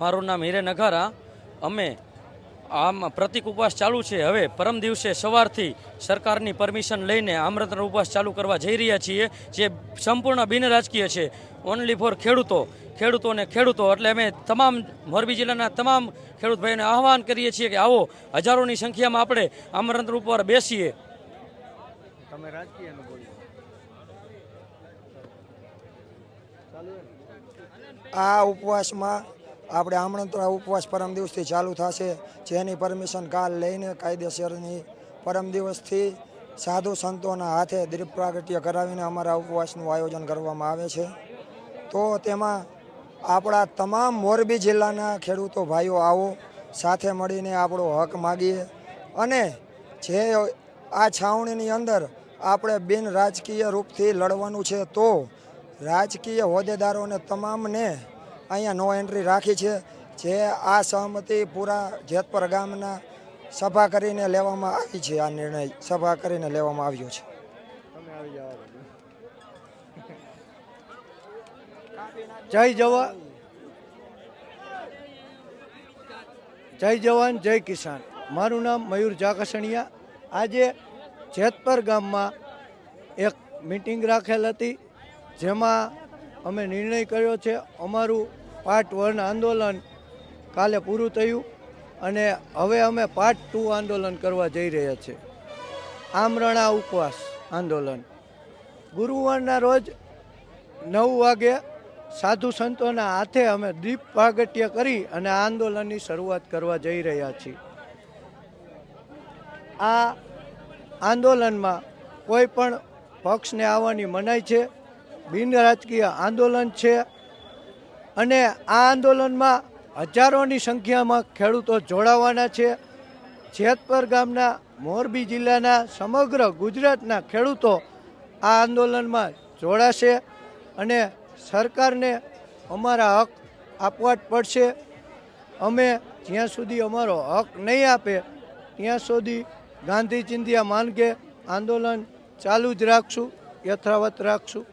મારું નામ હિરે નગારા। અમે આમ પ્રતિક ઉપવાસ ચાલુ છે। હવે પરમ દિવસે સવારથી સરકારની પરમિશન લઈને આમંત્રણ ઉપવાસ ચાલુ કરવા જઈ રહ્યા છીએ, જે સંપૂર્ણ બિન રાજકીય છે, ઓનલી ફોર ખેડૂતોને ખેડૂતો। એટલે અમે તમામ મોરબી જિલ્લાના તમામ ખેડૂત ભાઈઓને આહવાન કરીએ છીએ કે આવો, હજારોની સંખ્યામાં આપણે આમંત્રણ ઉપર બેસીએ। તમે રાજકીય આ ઉપવાસમાં આપણે આમંત્રણ ઉપવાસ પરમ દિવસથી ચાલુ થશે, જેની પરમિશન કાલ લઈને કાયદેસરની પરમ દિવસથી સાધુ સંતોના હાથે દીપ પ્રાગટ્ય કરાવીને અમારા ઉપવાસનું આયોજન કરવામાં આવે છે। તો તેમાં આપણા તમામ મોરબી જિલ્લાના ખેડૂતો ભાઈઓ આવો, સાથે મળીને આપણો હક માગીએ અને જે આ છાવણીની અંદર આપણે બિન રાજકીય રૂપથી લડવાનું છે, તો રાજકીય હોદ્દેદારોને તમામને અહીંયા નો એન્ટ્રી રાખી છે, જે આ સહમતિ પૂરા જેતપર ગામના સભા કરીને લેવામાં આવી છે। આ નિર્ણય સભા કરીને લેવામાં આવ્યો છે। જય જવાન જય કિસાન। મારું નામ મયુર જાકસણિયા। આજે જેતપર ગામમાં એક મીટિંગ રાખેલ હતી, જેમાં અમે નિર્ણય કર્યો છે અમારું પાર્ટ 1 આંદોલન કાલે પૂરું થયું અને હવે અમે પાર્ટ 2 આંદોલન કરવા જઈ રહ્યા છીએ। આમરણા ઉપવાસ આંદોલન ગુરુવારના રોજ 9 વાગે સાધુ સંતોના હાથે અમે દીપ પ્રાગટ્ય કરી અને આંદોલનની શરૂઆત કરવા જઈ રહ્યા છીએ। આ આંદોલનમાં કોઈ પણ પક્ષને આવવાની મનાઈ છે, બિન રાજકીય આંદોલન છે અને આ આંદોલનમાં હજારોની સંખ્યામાં ખેડૂતો જોડાવાના છે। જેતપર ગામના, મોરબી જિલ્લાના, સમગ્ર ગુજરાતના ખેડૂતો આ આંદોલનમાં જોડાશે અને સરકારને અમારા હક આપવા જ પડશે। અમે જ્યાં સુધી અમારો હક નહીં આપે ત્યાં સુધી ગાંધી ચિંધ્યા માર્ગે આંદોલન ચાલુ જ રાખશું, યથાવત રાખશું।